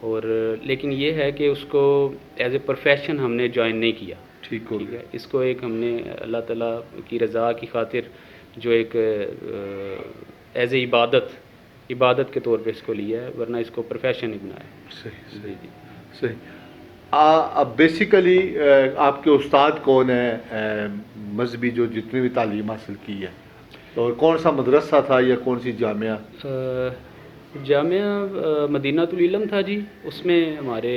اور لیکن یہ ہے کہ اس کو ایز اے پروفیشن ہم نے جوائن نہیں کیا. ٹھیک ہو ٹھیک گیا. ہے, اس کو ایک ہم نے اللہ تعالیٰ کی رضا کی خاطر جو ایک ایز اے عبادت کے طور پہ اس کو لیا ہے, ورنہ اس کو پروفیشن ہی بنایا ہے. صحیح جی جی. صحیح. اب بیسیکلی آپ کے استاد کون ہیں مذہبی جو جتنی بھی تعلیم حاصل کی ہے, اور کون سا مدرسہ تھا یا کون سی جامعہ؟ جامعہ مدینۃ العلم تھا جی. اس میں ہمارے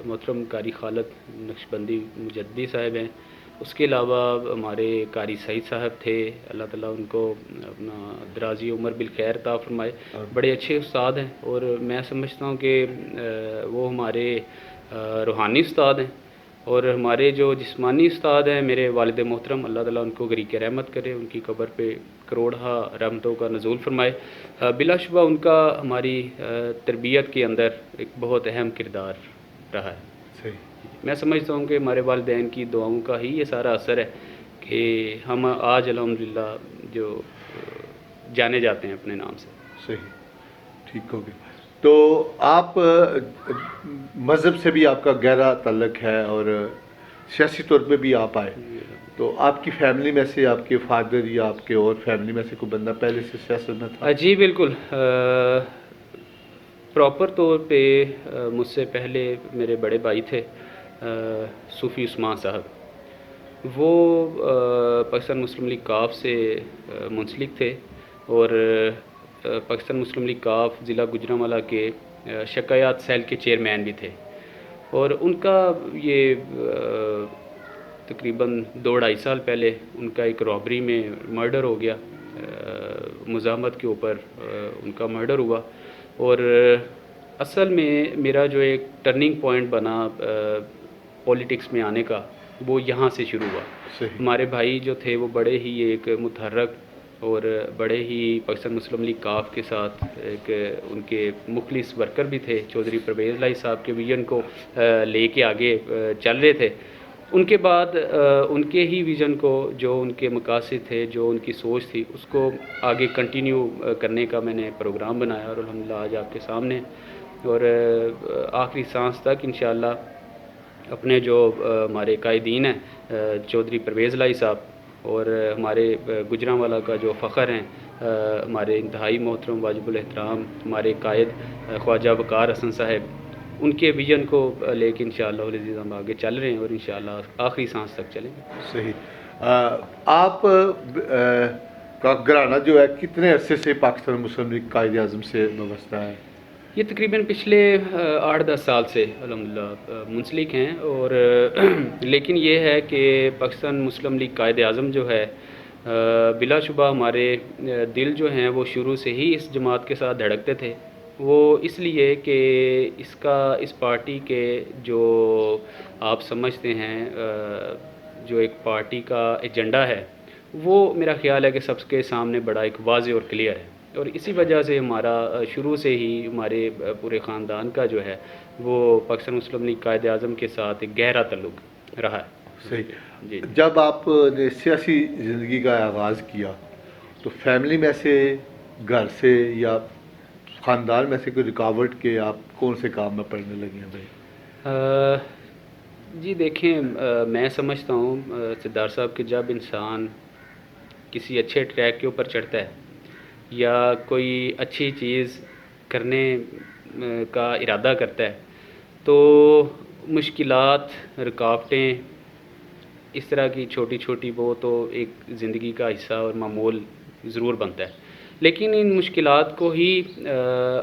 محترم قاری خالد نقشبندی مجددی صاحب ہیں. اس کے علاوہ ہمارے قاری سعید صاحب تھے, اللہ تعالیٰ ان کو اپنا درازی عمر بالخیر عطا فرمائے. بڑے اچھے استاد ہیں, اور میں سمجھتا ہوں کہ وہ ہمارے روحانی استاد ہیں. اور ہمارے جو جسمانی استاد ہیں میرے والد محترم, اللہ تعالیٰ ان کو غریق رحمت کرے, ان کی قبر پہ کروڑہا رحمتوں کا نزول فرمائے. بلا شبہ ان کا ہماری تربیت کے اندر ایک بہت اہم کردار رہا ہے. صحیح. میں سمجھتا ہوں کہ ہمارے والدین کی دعاؤں کا ہی یہ سارا اثر ہے کہ ہم آج الحمدللہ جو جانے جاتے ہیں اپنے نام سے. صحیح. ٹھیک ہو گیا. تو آپ مذہب سے بھی آپ کا گہرا تعلق ہے اور سیاسی طور پہ بھی آپ آئے, تو آپ کی فیملی میں سے آپ کے فادر یا آپ کے اور فیملی میں سے کوئی بندہ پہلے سے سیاست میں تھا؟ جی بالکل. پراپر طور پہ مجھ سے پہلے میرے بڑے بھائی تھے صوفی عثمان صاحب. وہ پاکستان مسلم لیگ کاف سے منسلک تھے, اور پاکستان مسلم لیگ کاف ضلع گوجرانوالہ کے شکایات سیل کے چیئرمین بھی تھے. اور ان کا یہ تقریباً 2-2.5 سال پہلے ان کا ایک رابری میں مرڈر ہو گیا. مزاحمت کے اوپر ان کا مرڈر ہوا. اور اصل میں میرا جو ایک ٹرننگ پوائنٹ بنا پولیٹکس میں آنے کا, وہ یہاں سے شروع ہوا. صحیح. ہمارے بھائی جو تھے وہ بڑے ہی ایک متحرک اور بڑے ہی پاکستان مسلم لیگ کاف کے ساتھ ایک ان کے مخلص ورکر بھی تھے. چودھری پرویز لائی صاحب کے ویژن کو لے کے آگے چل رہے تھے. ان کے بعد ان کے ہی ویژن کو, جو ان کے مقاصد تھے, جو ان کی سوچ تھی, اس کو آگے کنٹینیو کرنے کا میں نے پروگرام بنایا, اور الحمدللہ آج آپ کے سامنے, اور آخری سانس تک انشاءاللہ اپنے جو ہمارے قائدین ہیں چودھری پرویز لائی صاحب, اور ہمارے گوجرانوالہ کا جو فخر ہیں ہمارے انتہائی محترم واجب الاحترام ہمارے قائد خواجہ وقار حسن صاحب, ان کے ویژن کو لے کے انشاءاللہ العزیز ہم آگے چل رہے ہیں, اور انشاءاللہ آخری سانس تک چلیں گے. صحیح. آپ کا گھرانہ جو ہے کتنے عرصے سے پاکستان مسلم لیگ قائد اعظم سے وابستہ ہے؟ یہ تقریباً پچھلے 8-10 سال سے الحمدللہ منسلک ہیں. اور لیکن یہ ہے کہ پاکستان مسلم لیگ قائد اعظم جو ہے بلا شبہ ہمارے دل جو ہیں وہ شروع سے ہی اس جماعت کے ساتھ دھڑکتے تھے. وہ اس لیے کہ اس پارٹی کے جو آپ سمجھتے ہیں جو ایک پارٹی کا ایجنڈا ہے, وہ میرا خیال ہے کہ سب کے سامنے بڑا ایک واضح اور کلیئر ہے. اور اسی وجہ سے ہمارا شروع سے ہی ہمارے پورے خاندان کا جو ہے وہ پاکستان مسلم لیگ قائد اعظم کے ساتھ ایک گہرا تعلق رہا ہے. صحیح. جی. جب آپ نے سیاسی زندگی کا آغاز کیا تو فیملی میں سے, گھر سے یا خاندان میں سے کوئی رکاوٹ کہ آپ کون سے کام میں پڑھنے لگے ہیں بھائی؟ جی دیکھیں, میں سمجھتا ہوں سردار صاحب کہ جب انسان کسی اچھے ٹریک کے اوپر چڑھتا ہے یا کوئی اچھی چیز کرنے کا ارادہ کرتا ہے, تو مشکلات, رکاوٹیں, اس طرح کی چھوٹی چھوٹی وہ تو ایک زندگی کا حصہ اور معمول ضرور بنتا ہے. لیکن ان مشکلات کو ہی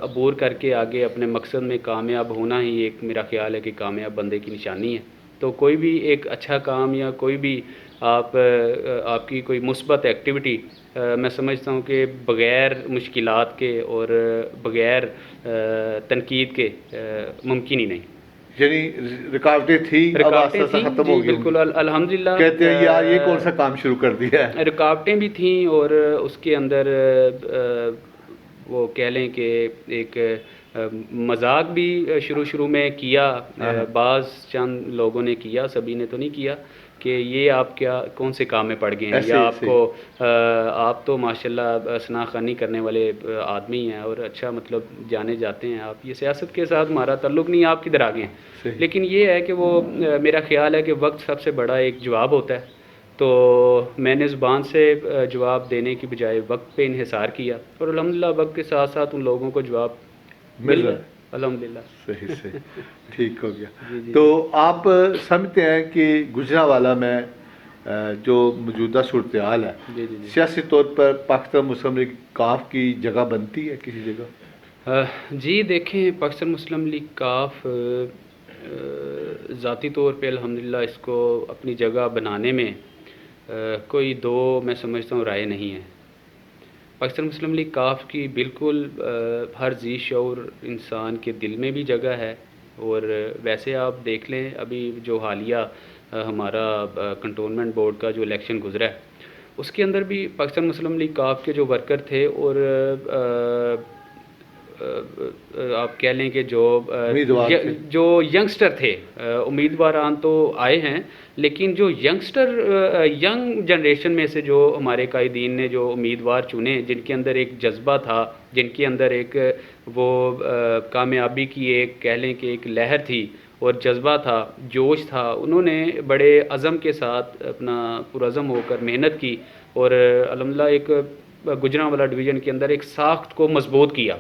عبور کر کے آگے اپنے مقصد میں کامیاب ہونا ہی ایک میرا خیال ہے کہ کامیاب بندے کی نشانی ہے. تو کوئی بھی ایک اچھا کام یا کوئی بھی آپ کی کوئی مثبت ایکٹیویٹی میں سمجھتا ہوں کہ بغیر مشکلات کے اور بغیر تنقید کے ممکن ہی نہیں. یعنی رکاوٹیں تھیں, اب آہستہ تھیں ختم جی ہو گئی. بالکل الحمدللہ. کہتے ہیں یار یہ کون سا کام شروع کر دیا ہے. رکاوٹیں بھی تھیں, اور اس کے اندر وہ کہہ لیں کہ ایک مذاق بھی شروع میں کیا, بعض چند لوگوں نے کیا, سبھی نے تو نہیں کیا, کہ یہ آپ کیا کون سے کام میں پڑ گئے ہیں، ایسے یا ہی آپ کو آپ تو ماشاءاللہ ثنا خوانی کرنے والے آدمی ہیں اور اچھا مطلب جانے جاتے ہیں، آپ یہ سیاست کے ساتھ ہمارا تعلق نہیں، آپ کدھر آگے ہیں. صحیح. لیکن یہ ہے کہ وہ میرا خیال ہے کہ وقت سب سے بڑا ایک جواب ہوتا ہے، تو میں نے زبان سے جواب دینے کی بجائے وقت پہ انحصار کیا، اور الحمدللہ وقت کے ساتھ ساتھ ان لوگوں کو جواب مل رہا گیا ہے. الحمدللہ. صحیح صحیح ٹھیک ہو گیا. جی جی تو آپ سمجھتے ہیں کہ گجرانوالہ میں جو موجودہ صورتحال ہے جی جی جی سیاسی طور پر پاکستان مسلم لیگ کاف کی جگہ بنتی ہے کسی جگہ؟ جی دیکھیں، پاکستان مسلم لیگ کاف ذاتی طور پہ الحمدللہ اس کو اپنی جگہ بنانے میں کوئی دو میں سمجھتا ہوں رائے نہیں ہے. پاکستان مسلم لیگ کاف کی بالکل ہر ذی شعور انسان کے دل میں بھی جگہ ہے، اور ویسے آپ دیکھ لیں ابھی جو حالیہ ہمارا کنٹونمنٹ بورڈ کا جو الیکشن گزرا ہے اس کے اندر بھی پاکستان مسلم لیگ کاف کے جو ورکر تھے اور آپ کہہ لیں کہ جو ینگسٹر تھے، امیدواران تو آئے ہیں، لیکن جو ینگ جنریشن میں سے جو ہمارے قائدین نے جو امیدوار چنے، جن کے اندر ایک جذبہ تھا، جن کے اندر ایک وہ کامیابی کی ایک کہہ لیں کہ ایک لہر تھی اور جذبہ تھا، جوش تھا، انہوں نے بڑے عزم کے ساتھ اپنا پرعزم ہو کر محنت کی اور الحمدللہ ایک گجرانوالہ ڈویژن کے اندر ایک ساخت کو مضبوط کیا.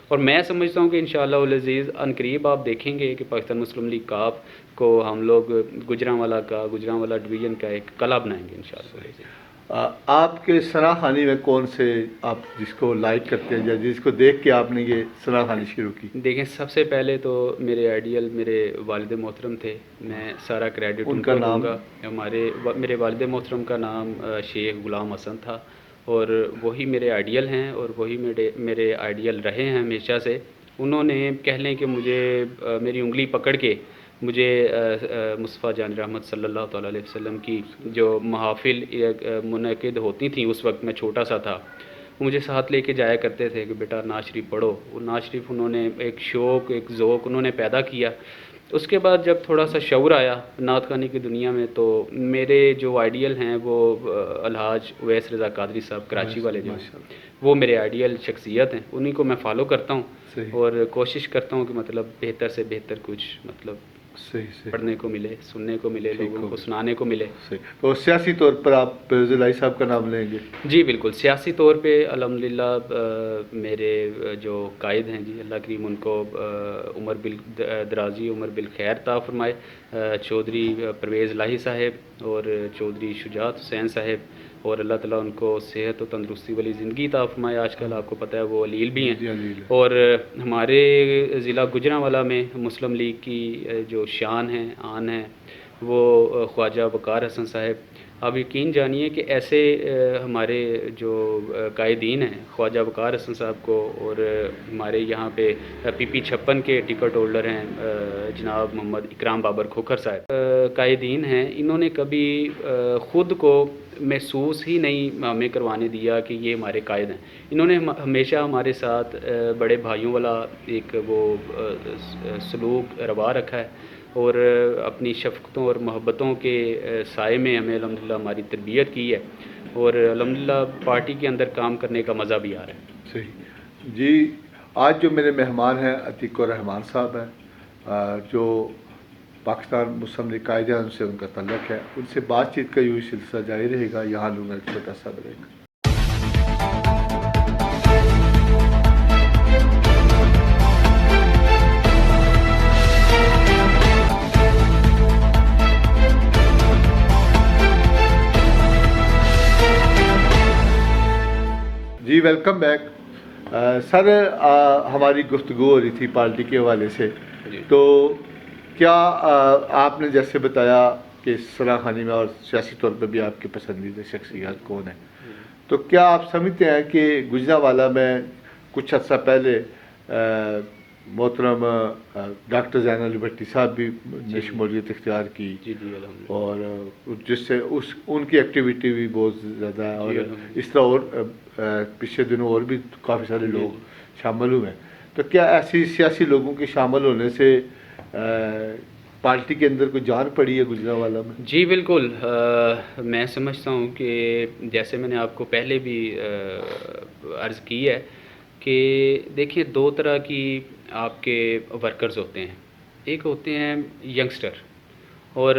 اور میں سمجھتا ہوں کہ انشاءاللہ العزیز عنقریب آپ دیکھیں گے کہ پاکستان مسلم لیگ کاف کو ہم لوگ گجرانوالہ ڈویژن کا ایک قلعہ بنائیں گے انشاءاللہ. آپ کے ثنا خوانی میں کون سے آپ جس کو لائک کرتے ہیں یا جس کو دیکھ کے آپ نے یہ ثنا خوانی شروع کی؟ دیکھیں، سب سے پہلے تو میرے آئیڈیل میرے والد محترم تھے، میں سارا کریڈٹ ان کا نام؟ دوں گا. میرے والد محترم کا نام شیخ غلام حسن تھا، اور وہی میرے آئیڈیل ہیں اور وہی میرے آئیڈیل رہے ہیں ہمیشہ سے. انہوں نے کہہ لیں کہ مجھے میری انگلی پکڑ کے مجھے مصطفیٰ جان رحمت صلی اللہ تعالیٰ علیہ وسلم کی جو محافل منعقد ہوتی تھیں، اس وقت میں چھوٹا سا تھا، مجھے ساتھ لے کے جایا کرتے تھے کہ بیٹا نعت شریف پڑھو. وہ نعت شریف انہوں نے ایک شوق، ایک ذوق انہوں نے پیدا کیا. اس کے بعد جب تھوڑا سا شعور آیا نعت خوانی کی دنیا میں، تو میرے جو آئیڈیل ہیں وہ الحاج اویس رضا قادری صاحب کراچی والے جو وہ میرے آئیڈیل شخصیت ہیں، انہی کو میں فالو کرتا ہوں. اور کوشش کرتا ہوں کہ مطلب بہتر سے بہتر کچھ مطلب پڑھنے کو ملے، سننے کو ملے، لوگوں کو سنانے کو ملے. تو سیاسی طور پر آپ پرویز الہی صاحب کا نام لیں گے؟ جی بالکل، سیاسی طور پہ الحمدللہ میرے جو قائد ہیں جی اللہ کریم ان کو عمر بالدرازی عمر بالخیر عطا فرمائے، چودھری پرویز الہی صاحب اور چودھری شجاعت حسین صاحب، اور اللہ تعالیٰ ان کو صحت و تندرستی والی زندگی عطا فرمائے. آج کل آپ کو پتہ ہے وہ علیل بھی ہیں. اور ہمارے ضلع گجرانوالہ میں مسلم لیگ کی جو شان ہے، آن ہے، وہ خواجہ وقار حسن صاحب. آپ یقین جانیے کہ ایسے ہمارے جو قائدین ہیں، خواجہ وقار حسن صاحب کو، اور ہمارے یہاں پہ PP 56 کے ٹکٹ ہولڈر ہیں جناب محمد اکرام بابر کھوکھر صاحب، قائدین ہیں، انہوں نے کبھی خود کو محسوس ہی نہیں ہمیں کروانے دیا کہ یہ ہمارے قائد ہیں. انہوں نے ہمیشہ ہمارے ساتھ بڑے بھائیوں والا ایک وہ سلوک روا رکھا ہے، اور اپنی شفقتوں اور محبتوں کے سائے میں ہمیں الحمدللہ ہماری تربیت کی ہے، اور الحمدللہ پارٹی کے اندر کام کرنے کا مزہ بھی آ رہا ہے. صحیح جی. آج جو میرے مہمان ہیں عتیق الرحمان صاحب ہیں، جو پاکستان مسلم لیگ قائدین سے ان کا تعلق ہے. ان سے بات چیت کا یوں سلسلہ جاری رہے گا. یہاں لوں گا ایک چھوٹا سا بریک. جی ویلکم بیک. سر ہماری گفتگو ہو رہی تھی پارٹی کے حوالے سے، تو کیا آپ نے جیسے بتایا کہ ثنا خوانی میں اور سیاسی طور پہ بھی آپ کے پسندیدہ شخصیات کون ہیں، تو کیا آپ سمجھتے ہیں کہ گجرانوالہ میں کچھ عرصہ پہلے محترم ڈاکٹر زین علی بھٹی صاحب بھی نے شمولیت اختیار کی، اور جس سے ان کی ایکٹیویٹی بھی بہت زیادہ ہے، اور اس طرح اور پچھلے دنوں اور بھی کافی سارے لوگ شامل ہوئے ہیں. تو کیا ایسی سیاسی لوگوں کے شامل ہونے سے پارٹی کے اندر کوئی جان پڑی ہے گجرانوالہ میں؟ جی بالکل، میں سمجھتا ہوں کہ جیسے میں نے آپ کو پہلے بھی عرض کی ہے کہ دیکھیں دو طرح کی آپ کے ورکرز ہوتے ہیں، ایک ہوتے ہیں ینگسٹر اور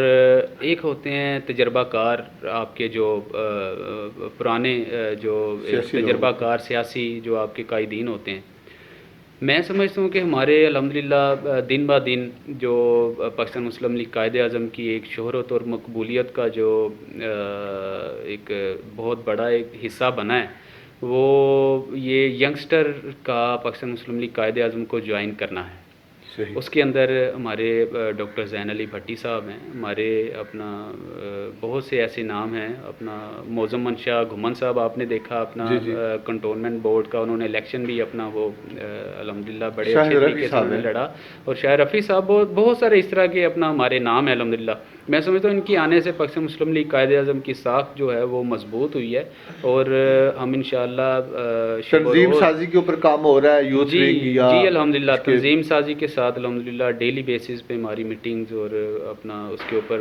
ایک ہوتے ہیں تجربہ کار، آپ کے جو پرانے جو سیاسی لوگ تجربہ ہوتے ہیں۔ کار سیاسی جو آپ کے قائدین ہوتے ہیں۔ میں سمجھتا ہوں کہ ہمارے الحمدللہ دن بہ دن جو پاکستان مسلم لیگ قائد اعظم کی ایک شہرت اور مقبولیت کا جو ایک بہت بڑا ایک حصہ بنا ہے، وہ یہ ینگسٹر کا پاکستان مسلم لیگ قائد اعظم کو جوائن کرنا ہے۔ صحیح۔ اس کے اندر ہمارے ڈاکٹر زین علی بھٹی صاحب ہیں، ہمارے اپنا بہت سے ایسے نام ہیں، اپنا معظم منشا گھمن صاحب آپ نے دیکھا اپنا جی جی۔ کنٹونمنٹ بورڈ کا، انہوں نے الیکشن بھی اپنا وہ الحمدللہ بڑے شاہد اچھے رفیع طریقے سے صاحب انہوں نے ہیں۔ لڑا، اور شاہد رفیع صاحب بہت سارے اس طرح کے اپنا ہمارے نام ہیں الحمدللہ۔ میں سمجھتا ہوں ان کی آنے سے پاکستان مسلم لیگ قائد اعظم کی ساکھ جو ہے وہ مضبوط ہوئی ہے، اور ہم انشاءاللہ تنظیم سازی کے اوپر کام ہو رہا ہے، یوتھ ونگ یا جی الحمدللہ اس کے؟ تنظیم سازی کے ساتھ الحمدللہ ڈیلی بیسز پہ ہماری میٹنگز اور اپنا اس کے اوپر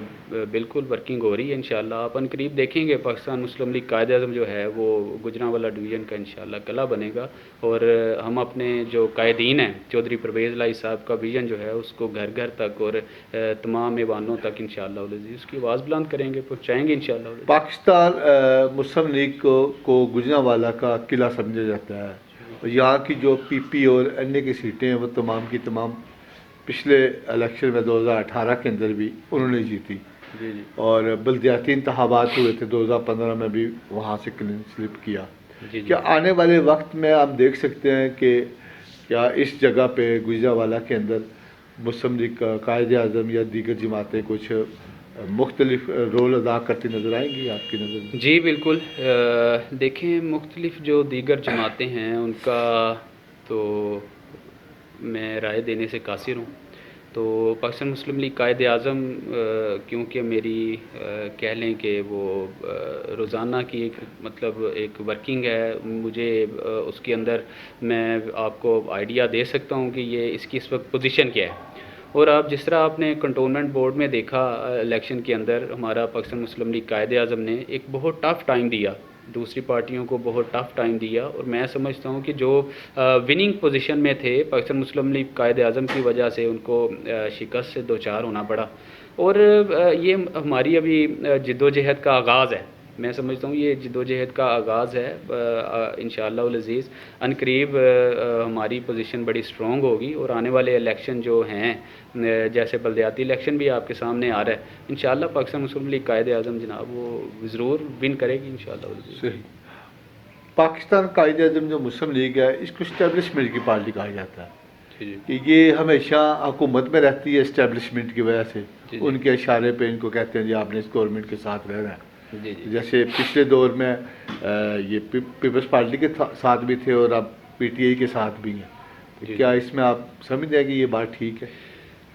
بالکل ورکنگ ہو رہی ہے انشاءاللہ۔ آپ ان قریب دیکھیں گے پاکستان مسلم لیگ قائد اعظم جو ہے وہ گجرانوالہ ڈویژن کا انشاءاللہ کلا بنے گا، اور ہم اپنے جو قائدین ہیں چودھری پرویز لائی صاحب کا ویژن جو ہے اس کو گھر گھر تک اور تمام ایوانوں تک انشاءاللہ العزیز اس کی آواز بلند کریں گے، پہنچائیں گے انشاءاللہ العزیز۔ پاکستان مسلم لیگ کو گجرانوالہ کا قلعہ سمجھا جاتا ہے، اور یہاں کی جو پی پی اور این اے کی سیٹیں ہیں وہ تمام کی تمام پچھلے الیکشن میں 2018 کے اندر بھی انہوں نے جیتی، جی جی اور بلدیاتی انتخابات ہوئے تھے 2015 میں بھی وہاں سے کلین سلپ کیا۔ جی جی کیا آنے والے وقت میں آپ دیکھ سکتے ہیں کہ کیا اس جگہ پہ گجرانوالہ کے اندر مسلم لیگ کا قائد اعظم یا دیگر جماعتیں کچھ مختلف رول ادا کرتی نظر آئیں گی آپ کی نظر میں؟ جی بالکل، دیکھیں مختلف جو دیگر جماعتیں ہیں ان کا تو میں رائے دینے سے قاصر ہوں۔ تو پاکستان مسلم لیگ قائد اعظم کیونکہ میری کہہ لیں کہ وہ روزانہ کی ایک مطلب ایک ورکنگ ہے، مجھے اس کے اندر میں آپ کو آئیڈیا دے سکتا ہوں کہ یہ اس کی اس وقت پوزیشن کیا ہے، اور آپ جس طرح آپ نے کنٹونمنٹ بورڈ میں دیکھا الیکشن کے اندر ہمارا پاکستان مسلم لیگ قائد اعظم نے ایک بہت ٹف ٹائم دیا، دوسری پارٹیوں کو بہت ٹف ٹائم دیا، اور میں سمجھتا ہوں کہ جو وننگ پوزیشن میں تھے پاکستان مسلم لیگ قائد اعظم کی وجہ سے ان کو شکست سے دوچار ہونا پڑا، اور یہ ہماری ابھی جد و جہد کا آغاز ہے۔ میں سمجھتا ہوں یہ جد و جہد کا آغاز ہے، انشاءاللہ العزیز ان قریب ہماری پوزیشن بڑی سٹرونگ ہوگی، اور آنے والے الیکشن جو ہیں جیسے بلدیاتی الیکشن بھی آپ کے سامنے آ رہا ہے، انشاءاللہ پاکستان مسلم لیگ قائد اعظم جناب وہ ضرور ون کرے گی انشاءاللہ العزیز۔ صحیح۔ پاکستان قائد اعظم جو مسلم لیگ ہے اس کو اسٹیبلشمنٹ کی پارٹی کہا جاتا ہے، جی کہ یہ ہمیشہ حکومت میں رہتی ہے اسٹیبلشمنٹ کی وجہ سے، جی ان کے اشارے پہ ان کو کہتے ہیں جی آپ نے اس گورنمنٹ کے ساتھ رہنا ہے۔ جی جی جیسے پچھلے دور میں یہ پیپلز پارٹی کے ساتھ بھی تھے اور اب پی ٹی آئی کے ساتھ بھی ہیں، تو جی کیا اس میں آپ سمجھتے ہیں کہ یہ بات ٹھیک ہے؟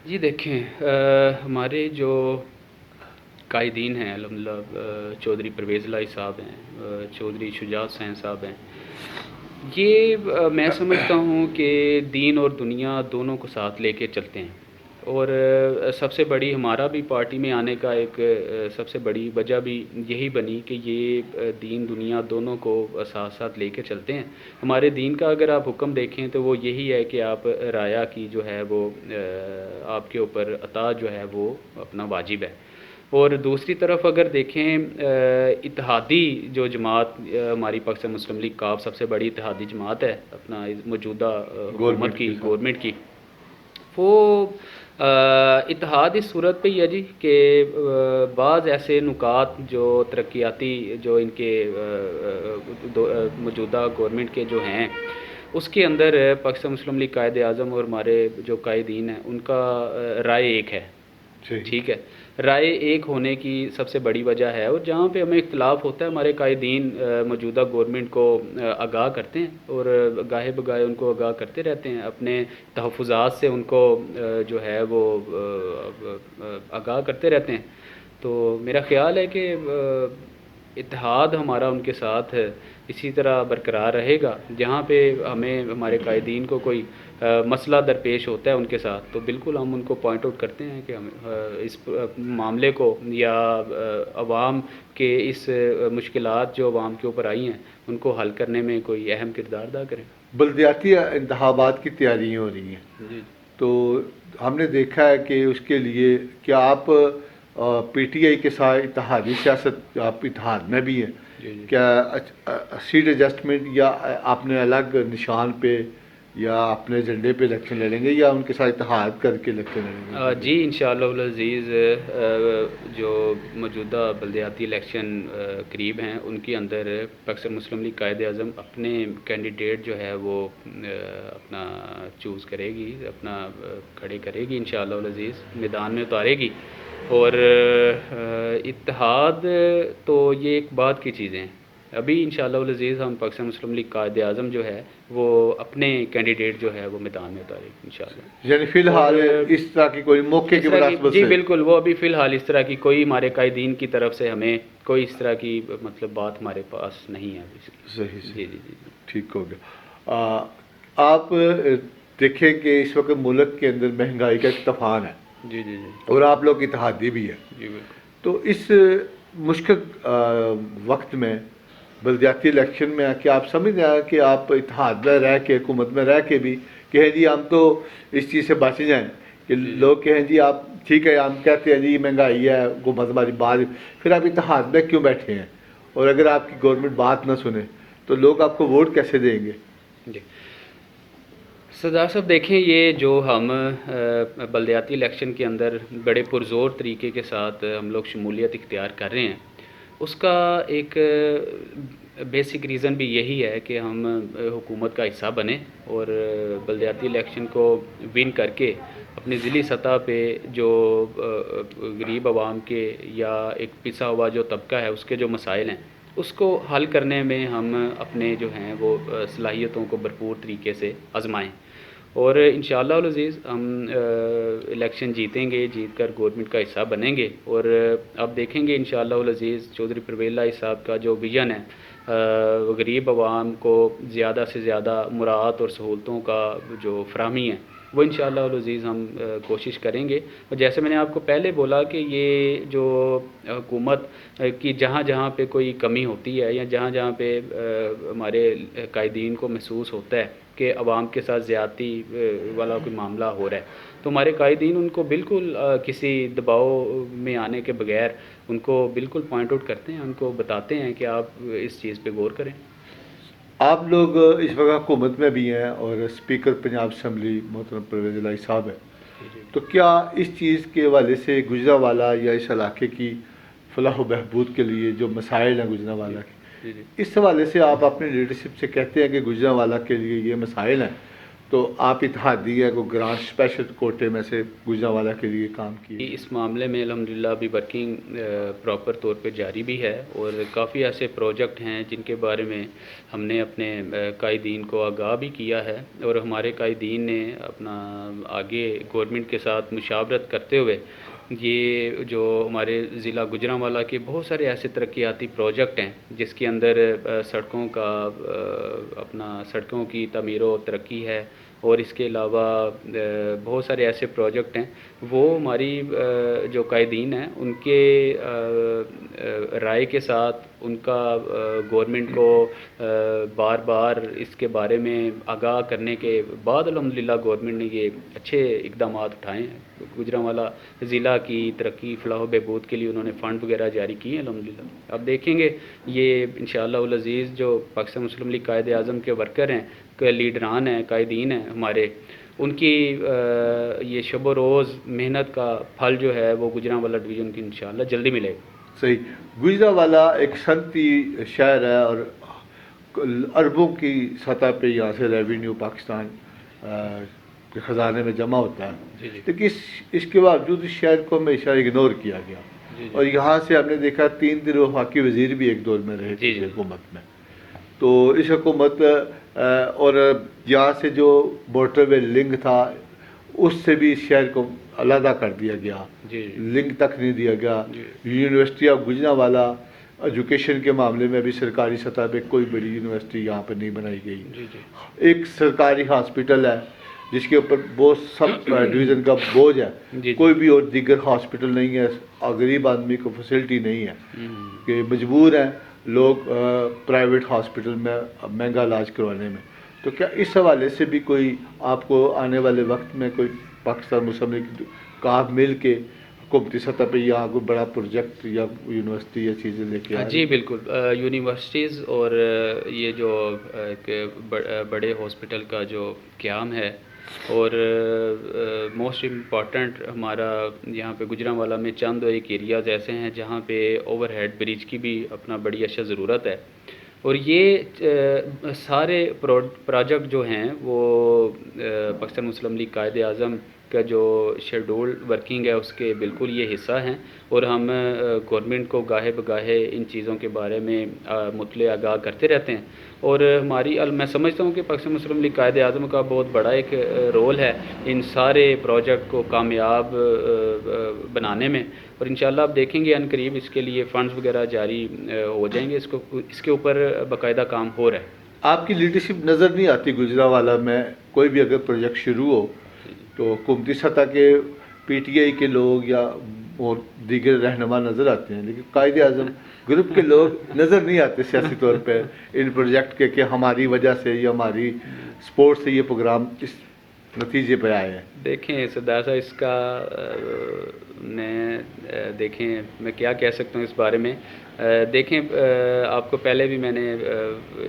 جی دیکھیں ہمارے جو قائدین ہیں الحمدللہ چودھری پرویز لائی صاحب ہیں، چودھری شجاعت حسین صاحب ہیں، یہ میں سمجھتا ہوں کہ دین اور دنیا دونوں کو ساتھ لے کے چلتے ہیں، اور سب سے بڑی ہمارا بھی پارٹی میں آنے کا ایک سب سے بڑی وجہ بھی یہی بنی کہ یہ دین دنیا دونوں کو ساتھ ساتھ لے کے چلتے ہیں۔ ہمارے دین کا اگر آپ حکم دیکھیں تو وہ یہی ہے کہ آپ رایا کی جو ہے وہ آپ کے اوپر اطاعت جو ہے وہ اپنا واجب ہے، اور دوسری طرف اگر دیکھیں اتحادی جو جماعت ہماری پاکستان مسلم لیگ کاف سب سے بڑی اتحادی جماعت ہے اپنا موجودہ حکومت کی گورنمنٹ کی، وہ اتحاد اس صورت پہ ہی ہے جی کہ بعض ایسے نکات جو ترقیاتی جو ان کے موجودہ گورنمنٹ کے جو ہیں اس کے اندر پاکستان مسلم لیگ قائد اعظم اور ہمارے جو قائدین ہیں ان کا رائے ایک ہے، ٹھیک ہے، رائے ایک ہونے کی سب سے بڑی وجہ ہے، اور جہاں پہ ہمیں اختلاف ہوتا ہے ہمارے قائدین موجودہ گورنمنٹ کو آگاہ کرتے ہیں، اور گاہے بگاہے ان کو آگاہ کرتے رہتے ہیں، اپنے تحفظات سے ان کو جو ہے وہ آگاہ کرتے رہتے ہیں۔ تو میرا خیال ہے کہ اتحاد ہمارا ان کے ساتھ اسی طرح برقرار رہے گا، جہاں پہ ہمیں ہمارے قائدین کو کوئی مسئلہ درپیش ہوتا ہے ان کے ساتھ تو بالکل ہم ان کو پوائنٹ آؤٹ کرتے ہیں کہ ہم اس معاملے کو یا عوام کے اس مشکلات جو عوام کے اوپر آئی ہیں ان کو حل کرنے میں کوئی اہم کردار ادا کریں۔ بلدیاتی انتخابات کی تیاریاں ہو رہی ہیں، جی تو ہم نے دیکھا ہے کہ اس کے لیے کیا آپ پی ٹی آئی کے ساتھ اتحادی سیاست آپ اتحاد میں بھی ہیں، جی جی کیا سیٹ ایڈجسٹمنٹ یا آپ نے الگ نشان پہ یا اپنے ایجنڈے پہ الیکشن لڑیں گے یا ان کے ساتھ اتحاد کر کے الیکشن لڑیں گے؟ جی انشاءاللہ العزیز جو موجودہ بلدیاتی الیکشن قریب ہیں ان کے اندر پاکستان مسلم لیگ قائد اعظم اپنے کینڈیڈیٹ جو ہے وہ اپنا چوز کرے گی، اپنا کھڑے کرے گی انشاءاللہ العزیز، میدان میں اتارے گی۔ اور اتحاد تو یہ ایک بعد کی چیزیں ہیں، ابھی انشاءاللہ العزیز ہم پاکستان مسلم لیگ قائد اعظم جو ہے وہ اپنے کینڈیڈیٹ جو ہے وہ میدان میں اتارے گی انشاءاللہ۔ یعنی فی الحال اور اس طرح کی کوئی موقع کی مناسبت جی سے بالکل، وہ ابھی فی الحال اس طرح کی کوئی ہمارے قائدین کی طرف سے ہمیں کوئی اس طرح کی مطلب بات ہمارے پاس نہیں ہے ابھی۔ صحیح جی سے جی جی ٹھیک ہو گیا۔ آپ دیکھیں کہ اس وقت ملک کے اندر مہنگائی کا ایک طوفان ہے جی جی جی اور آپ لوگ اتحادی بھی ہیں، جی بالکل۔ تو اس مشکل وقت میں بلدیاتی الیکشن میں کہ آپ سمجھ رہے ہیں کہ آپ اتحاد میں رہ کے حکومت میں رہ کے بھی کہیں جی ہم تو اس چیز سے بچ جائیں کہ لوگ کہیں جی آپ ٹھیک ہے، ہم کہتے ہیں جی مہنگائی ہے حکومت ہماری بات، پھر آپ اتحاد میں کیوں بیٹھے ہیں؟ اور اگر آپ کی گورنمنٹ بات نہ سنے تو لوگ آپ کو ووٹ کیسے دیں گے؟ جی سردار صاحب دیکھیں، یہ جو ہم بلدیاتی الیکشن کے اندر بڑے پرزور طریقے کے ساتھ ہم لوگ شمولیت اختیار کر رہے ہیں، اس کا ایک بیسک ریزن بھی یہی ہے کہ ہم حکومت کا حصہ بنیں اور بلدیاتی الیکشن کو ون کر کے اپنی ضلعی سطح پہ جو غریب عوام کے یا ایک پسا ہوا جو طبقہ ہے اس کے جو مسائل ہیں اس کو حل کرنے میں ہم اپنے جو ہیں وہ صلاحیتوں کو بھرپور طریقے سے آزمائیں، اور انشاءاللہ العزیز ہم الیکشن جیتیں گے، جیت کر گورنمنٹ کا حصہ بنیں گے، اور اب دیکھیں گے انشاءاللہ العزیز چودھری پرویز الہی صاحب کا جو ویژن ہے غریب عوام کو زیادہ سے زیادہ مراعات اور سہولتوں کا جو فراہمی ہے وہ انشاءاللہ العزیز ہم کوشش کریں گے۔ اور جیسے میں نے آپ کو پہلے بولا کہ یہ جو حکومت کی جہاں جہاں پہ کوئی کمی ہوتی ہے یا جہاں جہاں پہ ہمارے قائدین کو محسوس ہوتا ہے کہ عوام کے ساتھ زیادتی والا کوئی معاملہ ہو رہا ہے تو ہمارے قائدین ان کو بالکل کسی دباؤ میں آنے کے بغیر ان کو بالکل پوائنٹ آؤٹ کرتے ہیں، ان کو بتاتے ہیں کہ آپ اس چیز پہ غور کریں۔ آپ لوگ اس وقت حکومت میں بھی ہیں اور اسپیکر پنجاب اسمبلی محترم پرویز الہی صاحب ہیں، تو کیا اس چیز کے حوالے سے گجرانوالہ یا اس علاقے کی فلاح و بہبود کے لیے جو مسائل ہیں گجرانوالہ کے، اس حوالے سے آپ اپنے لیڈرشپ سے کہتے ہیں کہ گجرانوالہ کے لیے یہ مسائل ہیں تو آپ اتحادی ہے کو گرانٹ اسپیشل کوٹے میں سے گجرانوالہ کے لیے کام کیے؟ اس معاملے میں الحمدللہ ابھی ورکنگ پراپر طور پہ جاری بھی ہے، اور کافی ایسے پروجیکٹ ہیں جن کے بارے میں ہم نے اپنے قائدین کو آگاہ بھی کیا ہے، اور ہمارے قائدین نے اپنا آگے گورنمنٹ کے ساتھ مشاورت کرتے ہوئے یہ جو ہمارے ضلع گجرانوالہ کے بہت سارے ایسے ترقیاتی پروجیکٹ ہیں جس کے اندر سڑکوں کا اپنا سڑکوں کی تعمیر و ترقی ہے، اور اس کے علاوہ بہت سارے ایسے پروجیکٹ ہیں وہ ہماری جو قائدین ہیں ان کے رائے کے ساتھ ان کا گورنمنٹ کو بار بار اس کے بارے میں آگاہ کرنے کے بعد الحمدللہ گورنمنٹ نے یہ اچھے اقدامات اٹھائے ہیں۔ گجرانوالہ ضلع کی ترقی فلاح و بہبود کے لیے انہوں نے فنڈ وغیرہ جاری کیے ہیں الحمدللہ۔ اب دیکھیں گے یہ انشاءاللہ العزیز جو پاکستان مسلم لیگ قائد اعظم کے ورکر ہیں، لیڈران ہیں، قائدین ہیں ہمارے، ان کی یہ شب و روز محنت کا پھل جو ہے وہ گجرانوالہ ڈویژن کی انشاءاللہ جلدی ملے گا۔ صحیح، گجرانوالہ ایک صنعتی شہر ہے اور اربوں کی سطح پہ یہاں سے ریونیو پاکستان کے خزانے میں جمع ہوتا ہے، لیکن اس کے باوجود اس شہر کو ہمیشہ اگنور کیا گیا، اور یہاں سے ہم نے دیکھا 3 دن وفاقی وزیر بھی ایک دور میں رہے تھے حکومت میں، تو اس حکومت اور یہاں سے جو موٹر وے لنک تھا اس سے بھی اس شہر کو علیحدہ کر دیا گیا، لنک تک نہیں دیا گیا۔ یونیورسٹی آف گجرانوالہ ایجوکیشن کے معاملے میں بھی سرکاری سطح پہ کوئی بڑی یونیورسٹی یہاں پہ نہیں بنائی گئی، ایک سرکاری ہاسپٹل ہے جس کے اوپر بہت سب ڈویژن کا بوجھ ہے. جی کوئی بھی اور دیگر ہاسپٹل نہیں ہے, اور غریب آدمی کو فیسلٹی نہیں ہے کہ مجبور ہیں لوگ پرائیویٹ ہاسپٹل میں مہنگا علاج کروانے میں. تو کیا اس حوالے سے بھی کوئی آپ کو آنے والے وقت میں کوئی پاکستان مسلم لیگ کا مل کے حکومتی سطح پہ یا کوئی بڑا پروجیکٹ یا یونیورسٹی یا چیزیں لے کے آ رہی جی بالکل, یونیورسٹیز اور یہ جو ایک بڑے ہاسپٹل کا جو قیام ہے, اور موسٹ امپورٹنٹ ہمارا یہاں پہ گجرانوالہ میں چند ایک ایریاز ایسے ہیں جہاں پہ اوور ہیڈ برج کی بھی اپنا بڑی اچھا ضرورت ہے, اور یہ سارے پروجیکٹ جو ہیں وہ پاکستان مسلم لیگ قائد اعظم کا جو شیڈول ورکنگ ہے اس کے بالکل یہ حصہ ہیں, اور ہم گورنمنٹ کو گاہے بگاہے ان چیزوں کے بارے میں مطلع آگاہ کرتے رہتے ہیں. اور میں سمجھتا ہوں کہ پاکستان مسلم لیگ قائد اعظم کا بہت بڑا ایک رول ہے ان سارے پروجیکٹ کو کامیاب بنانے میں, اور انشاءاللہ آپ دیکھیں گے ان قریب اس کے لیے فنڈز وغیرہ جاری ہو جائیں گے. اس کے اوپر باقاعدہ کام ہو رہا ہے. آپ کی لیڈرشپ نظر نہیں آتی گجرانوالہ میں, کوئی بھی اگر پروجیکٹ شروع ہو تو حکومتی سطح کے پی ٹی آئی کے لوگ یا اور دیگر رہنما نظر آتے ہیں, لیکن قائد اعظم گروپ کے لوگ نظر نہیں آتے سیاسی طور پہ ان پروجیکٹ کے کہ ہماری وجہ سے یا ہماری سپورٹ سے یہ پروگرام اس نتیجے پہ آئے ہیں. دیکھیں سردار صاحب, اس کا دیکھیں میں کیا کہہ سکتا ہوں اس بارے میں. دیکھیں آپ کو پہلے بھی میں نے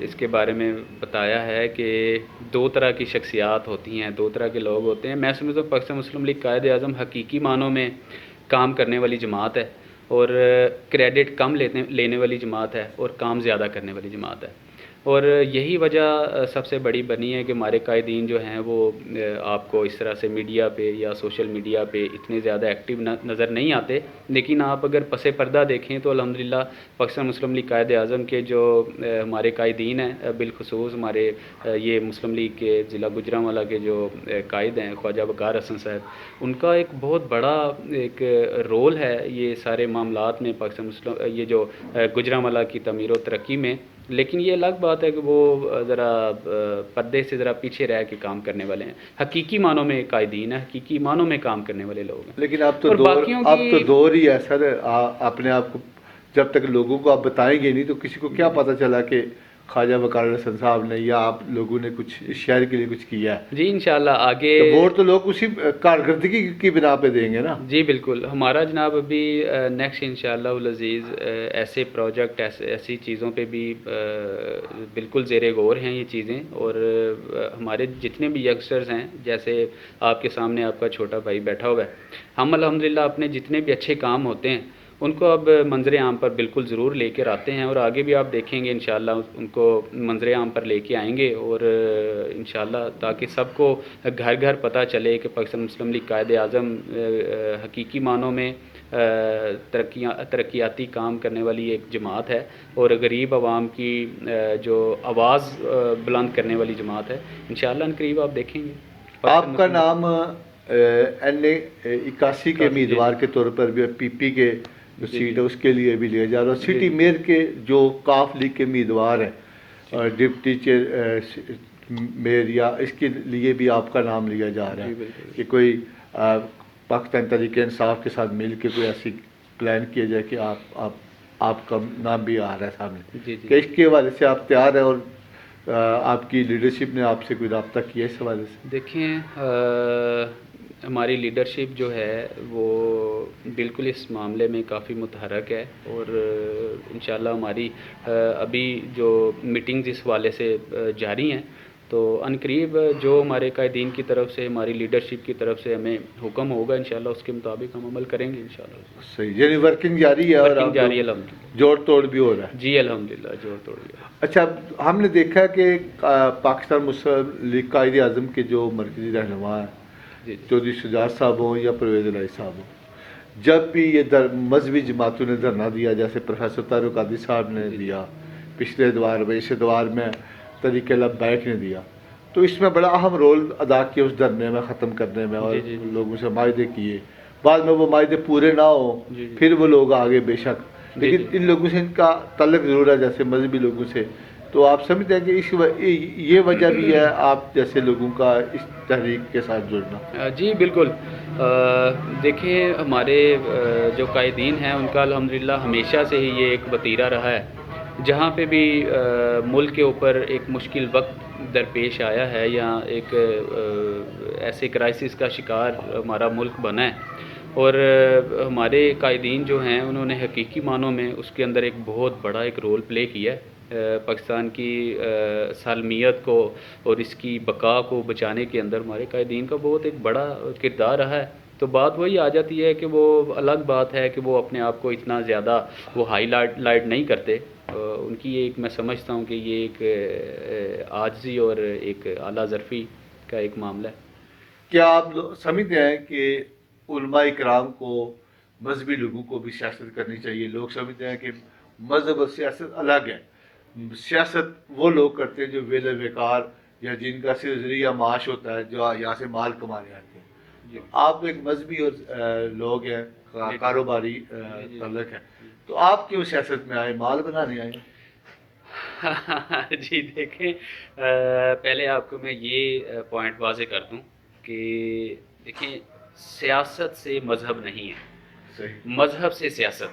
اس کے بارے میں بتایا ہے کہ دو طرح کی شخصیات ہوتی ہیں, دو طرح کے لوگ ہوتے ہیں. میں سمجھتا ہوں پاکستان مسلم لیگ قائد اعظم حقیقی معنوں میں کام کرنے والی جماعت ہے, اور کریڈٹ کم لینے والی جماعت ہے, اور کام زیادہ کرنے والی جماعت ہے. اور یہی وجہ سب سے بڑی بنی ہے کہ ہمارے قائدین جو ہیں وہ آپ کو اس طرح سے میڈیا پہ یا سوشل میڈیا پہ اتنے زیادہ ایکٹیو نظر نہیں آتے, لیکن آپ اگر پس پردہ دیکھیں تو الحمدللہ پاکستان مسلم لیگ قائد اعظم کے جو ہمارے قائدین ہیں, بالخصوص ہمارے یہ مسلم لیگ کے ضلع گجرانوالہ کے جو قائد ہیں خواجہ وقار حسن صاحب, ان کا ایک بہت بڑا ایک رول ہے یہ سارے معاملات میں پاکستان یہ جو گجرانوالہ کی تعمیر و ترقی میں. لیکن یہ الگ بات ہے کہ وہ ذرا پردے سے ذرا پیچھے رہ کے کام کرنے والے ہیں. حقیقی معنوں میں قائدین ہیں, حقیقی معنوں میں کام کرنے والے لوگ ہیں. لیکن اب تو دور ہی ایسا ہے, اپنے آپ کو جب تک لوگوں کو آپ بتائیں گے نہیں تو کسی کو کیا پتہ چلا کہ خواجہ وقار حسن صاحب نے یا آپ لوگوں نے کچھ اس شہر کے لیے کچھ کیا ہے. جی انشاءاللہ آگے ووٹ تو لوگ اسی کارکردگی کی بنا پہ دیں گے نا. جی بالکل, ہمارا جناب ابھی نیکسٹ انشاءاللہ العزیز ایسے پروجیکٹ ایسی چیزوں پہ بھی بالکل زیر غور ہیں یہ چیزیں. اور ہمارے جتنے بھی ینگسٹرز ہیں, جیسے آپ کے سامنے آپ کا چھوٹا بھائی بیٹھا ہوا ہے, ہم الحمدللہ اپنے جتنے بھی اچھے کام ہوتے ہیں ان کو اب منظر عام پر بالکل ضرور لے کر آتے ہیں, اور آگے بھی آپ دیکھیں گے انشاءاللہ ان کو منظر عام پر لے کے آئیں گے, اور انشاءاللہ تاکہ سب کو گھر گھر پتہ چلے کہ پاکستان مسلم لیگ قائد اعظم حقیقی معنوں میں ترقیاتی کام کرنے والی ایک جماعت ہے, اور غریب عوام کی جو آواز بلند کرنے والی جماعت ہے. انشاءاللہ ان قریب آپ دیکھیں گے. آپ کا نام NA81 کے امیدوار کے طور پر بھی پی پی کے جو سیٹ ہے اس کے لیے بھی لیا جا رہا ہے. سٹی میئر کے جو کاف لیگ کے امیدوار ہیں ڈپٹی میئر یا اس کے لیے بھی آپ کا نام لیا جا رہا ہے کہ کوئی پاکستان تحریک انصاف کے ساتھ مل کے کوئی ایسی پلان کیا جائے کہ آپ کا نام بھی آ رہا ہے سامنے, کہ اس کے حوالے سے آپ تیار ہیں اور آپ کی لیڈرشپ نے آپ سے کوئی رابطہ کیا اس حوالے سے؟ دیکھیں ہماری لیڈرشپ جو ہے وہ بالکل اس معاملے میں کافی متحرک ہے, اور انشاءاللہ ہماری ابھی جو میٹنگز اس حوالے سے جاری ہیں, تو عنقریب جو ہمارے قائدین کی طرف سے ہماری لیڈرشپ کی طرف سے ہمیں حکم ہوگا انشاءاللہ اس کے مطابق ہم عمل کریں گے انشاءاللہ. صحیح, یعنی ورکنگ جاری ہے اور جاری الحمدللہ, جوڑ توڑ بھی ہو رہا ہے. جی الحمدللہ جوڑ توڑ بھی. اچھا, ہم نے دیکھا کہ پاکستان مسلم لیگ قائد اعظم کے جو مرکزی رہنما ہیں چودھری شجاعت صاحب ہوں یا پرویز الہی صاحب ہوں, جب بھی یہ مذہبی جماعتوں نے دھرنا دیا, جیسے پروفیسر طارق قادری صاحب نے دیا پچھلے اتوار میں, اس اتوار میں طریق لبیک نے دیا, تو اس میں بڑا اہم رول ادا کیا اس دھرنے میں ختم کرنے میں, اور لوگوں سے معاہدے کیے. بعد میں وہ معاہدے پورے نہ ہوں پھر وہ لوگ آگے بے شک, لیکن ان لوگوں سے ان کا تعلق ضرور ہے, جیسے مذہبی لوگوں سے تو آپ سمجھتے ہیں کہ یہ وجہ بھی ہے آپ جیسے لوگوں کا اس تحریک کے ساتھ جڑنا؟ جی بالکل. دیکھیں ہمارے جو قائدین ہیں ان کا الحمدللہ ہمیشہ سے ہی یہ ایک وتیرہ رہا ہے. جہاں پہ بھی ملک کے اوپر ایک مشکل وقت درپیش آیا ہے یا ایک ایسے کرائسس کا شکار ہمارا ملک بنا ہے، اور ہمارے قائدین جو ہیں انہوں نے حقیقی معنوں میں اس کے اندر ایک بہت بڑا ایک رول پلے کیا ہے. پاکستان کی سالمیت کو اور اس کی بقا کو بچانے کے اندر ہمارے قائدین کا بہت ایک بڑا کردار رہا ہے. تو بات وہی آ جاتی ہے کہ وہ الگ بات ہے کہ وہ اپنے آپ کو اتنا زیادہ وہ ہائی لائٹ نہیں کرتے. ان کی ایک میں سمجھتا ہوں کہ یہ ایک عاجزی اور ایک اعلیٰ ظرفی کا ایک معاملہ ہے. کیا آپ سمجھتے ہیں کہ علماء کرام کو مذہبی لوگوں کو بھی سیاست کرنی چاہیے؟ لوگ سمجھتے ہیں کہ مذہب اور سیاست الگ ہے. سیاست وہ لوگ کرتے ہیں جو ویلے بیکار یا جن کا صرف ذریعہ معاش ہوتا ہے، جو یہاں سے مال کمانے آتے ہیں. آپ ایک مذہبی اور لوگ ہیں، کاروباری تعلق ہے، تو آپ کیوں سیاست میں آئے؟ مال بنانے آئے؟ جی دیکھیں، پہلے آپ کو میں یہ پوائنٹ واضح کر دوں کہ دیکھیں سیاست سے مذہب نہیں ہے، صحیح. مذہب سے سیاست،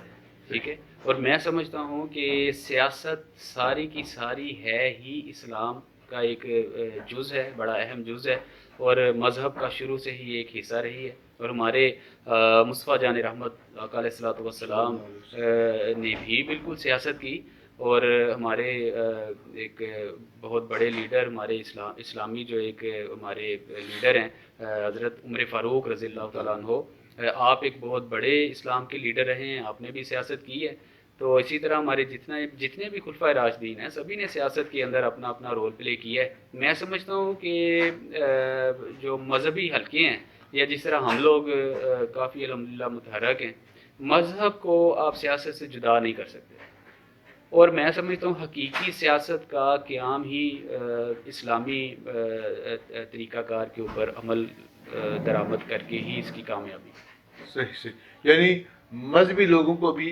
ٹھیک ہے. اور میں سمجھتا ہوں کہ سیاست ساری کی ساری ہے ہی اسلام کا ایک جز ہے، بڑا اہم جز ہے، اور مذہب کا شروع سے ہی ایک حصہ رہی ہے. اور ہمارے مصطفیٰ جان رحمت آقا علیہ الصلوۃ والسلام نے بھی بالکل سیاست کی. اور ہمارے ایک بہت بڑے لیڈر ہمارے اسلامی جو ایک ہمارے لیڈر ہیں حضرت عمر فاروق رضی اللہ تعالیٰ عنہ، آپ ایک بہت بڑے اسلام کے لیڈر رہے ہیں، آپ نے بھی سیاست کی ہے. تو اسی طرح ہمارے جتنے بھی خلفائے راشدین ہیں سبھی نے سیاست کے اندر اپنا اپنا رول پلے کیا ہے. میں سمجھتا ہوں کہ جو مذہبی حلقے ہیں یا جس طرح ہم لوگ کافی الحمدللہ متحرک ہیں، مذہب کو آپ سیاست سے جدا نہیں کر سکتے. اور میں سمجھتا ہوں حقیقی سیاست کا قیام ہی اسلامی طریقہ کار کے اوپر عمل درآمد کر کے ہی اس کی کامیابی. صحیح. یعنی مذہبی لوگوں کو بھی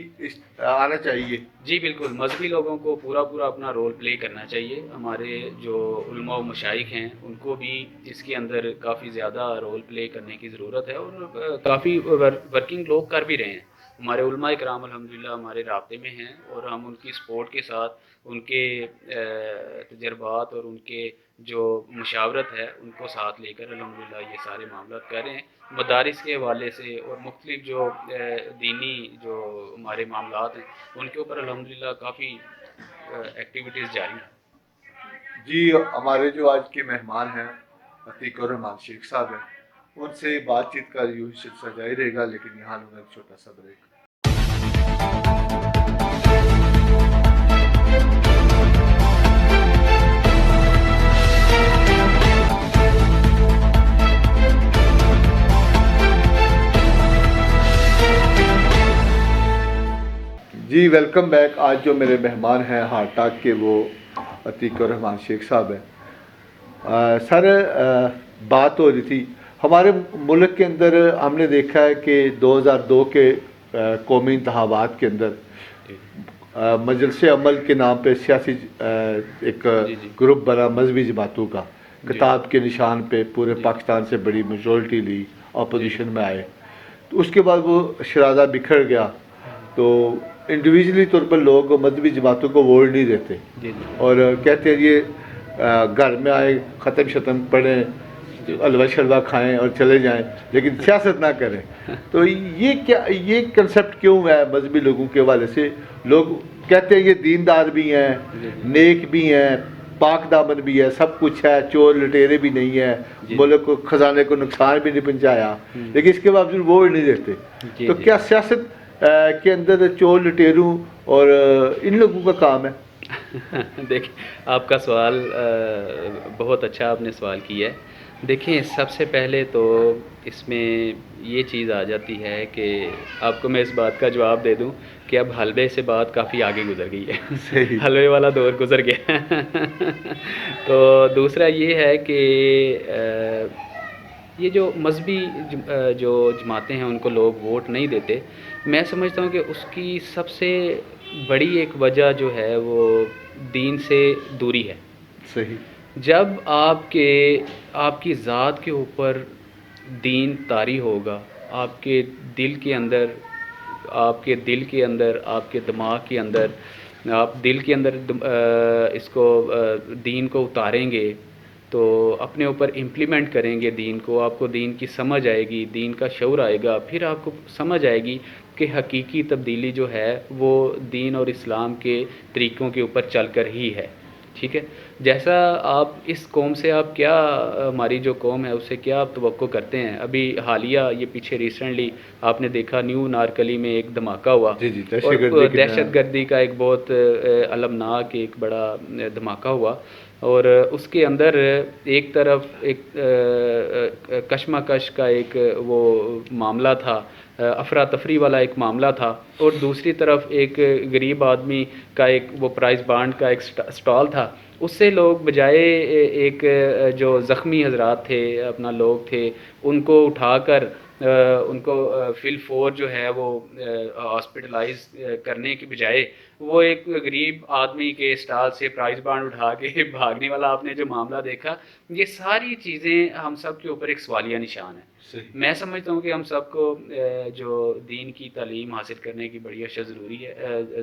آنا چاہیے. جی بالکل، مذہبی لوگوں کو پورا اپنا رول پلے کرنا چاہیے. ہمارے جو علماء و مشائخ ہیں ان کو بھی اس کے اندر کافی زیادہ رول پلے کرنے کی ضرورت ہے، اور کافی ورکنگ لوگ کر بھی رہے ہیں. ہمارے علماء کرام الحمدللہ ہمارے رابطے میں ہیں، اور ہم ان کی سپورٹ کے ساتھ ان کے تجربات اور ان کے جو مشاورت ہے ان کو ساتھ لے کر الحمدللہ یہ سارے معاملات کر رہے ہیں. مدارس کے حوالے سے اور مختلف جو دینی جو ہمارے معاملات ہیں ان کے اوپر الحمدللہ کافی ایکٹیویٹیز جاری ہیں. جی ہمارے جو آج کے مہمان ہیں عتیق الرحمان شیخ صاحب ہیں، ان سے بات چیت کا یوں سلسلہ جاری رہے گا، لیکن یہاں لوں گا ایک چھوٹا سا بریک. جی ویلکم بیک. آج جو میرے مہمان ہیں ہارٹ ٹاک کے وہ عتیق الرحمان شیخ صاحب ہیں. سر بات ہو رہی تھی ہمارے ملک کے اندر، ہم نے دیکھا ہے کہ 2002 کے قومی انتخابات کے اندر مجلس عمل کے نام پہ سیاسی ایک گروپ بنا مذہبی جماعتوں کا، کتاب کے نشان پہ پورے پاکستان سے بڑی میجورٹی لی، اپوزیشن میں آئے. تو اس کے بعد وہ شرادہ بکھر گیا، تو انڈیویجلی طور پر لوگ مذہبی جماعتوں کو ووٹ نہیں دیتے اور کہتے ہیں یہ گھر میں آئے ختم شتم پڑھیں، حلوہ شلوہ کھائیں اور چلے جائیں، لیکن سیاست نہ کریں. تو یہ کنسیپٹ کیوں ہے مذہبی لوگوں کے حوالے سے؟ لوگ کہتے ہیں یہ دیندار بھی ہیں، نیک بھی ہیں، پاک دامن بھی ہے، سب کچھ ہے، چور لٹیرے بھی نہیں ہے، ملک کو خزانے کو نقصان بھی نہیں پہنچایا، لیکن اس کے باوجود ووٹ نہیں دیتے. تو کیا سیاست کے اندر چور لٹیروں اور ان لوگوں کا کام ہے؟ دیکھیں آپ کا سوال بہت اچھا آپ نے سوال کیا ہے. دیکھیں سب سے پہلے تو اس میں یہ چیز آ جاتی ہے کہ آپ کو میں اس بات کا جواب دے دوں کہ اب حلوے سے بات کافی آگے گزر گئی ہے. حلوے والا دور گزر گیا. تو دوسرا یہ ہے کہ یہ جو مذہبی جو جماعتیں ہیں ان کو لوگ ووٹ نہیں دیتے، میں سمجھتا ہوں کہ اس کی سب سے بڑی ایک وجہ جو ہے وہ دین سے دوری ہے۔ صحیح، جب آپ کی ذات کے اوپر دین طاری ہوگا، آپ کے دل کے اندر آپ کے دل کے اندر آپ کے دماغ کے اندر آپ دل کے اندر اس کو دین کو اتاریں گے، تو اپنے اوپر امپلیمنٹ کریں گے دین کو، آپ کو دین کی سمجھ آئے گی، دین کا شعور آئے گا، پھر آپ کو سمجھ آئے گی کہ حقیقی تبدیلی جو ہے وہ دین اور اسلام کے طریقوں کے اوپر چل کر ہی ہے۔ ٹھیک ہے، جیسا آپ اس قوم سے آپ کیا ہماری جو قوم ہے اس سے کیا آپ توقع کرتے ہیں؟ ابھی حالیہ یہ پیچھے ریسنٹلی آپ نے دیکھا نیو نارکلی میں ایک دھماکہ ہوا، جی جی، اور دہشت گردی کی دہشت گردی کا ایک بہت المناک ایک بڑا دھماکہ ہوا، اور اس کے اندر ایک طرف ایک کشمکش کا ایک وہ معاملہ تھا، افراتفری والا ایک معاملہ تھا، اور دوسری طرف ایک غریب آدمی کا ایک وہ پرائز بانڈ کا ایک سٹال تھا۔ اس سے لوگ بجائے ایک جو زخمی حضرات تھے اپنا لوگ تھے ان کو اٹھا کر ان کو فل فور جو ہے وہ ہاسپٹلائز کرنے کی بجائے وہ ایک غریب آدمی کے اسٹال سے پرائز بانڈ اٹھا کے بھاگنے والا آپ نے جو معاملہ دیکھا، یہ ساری چیزیں ہم سب کے اوپر ایک سوالیہ نشان ہے۔ صحیح، میں سمجھتا ہوں کہ ہم سب کو جو دین کی تعلیم حاصل کرنے کی بڑی اشد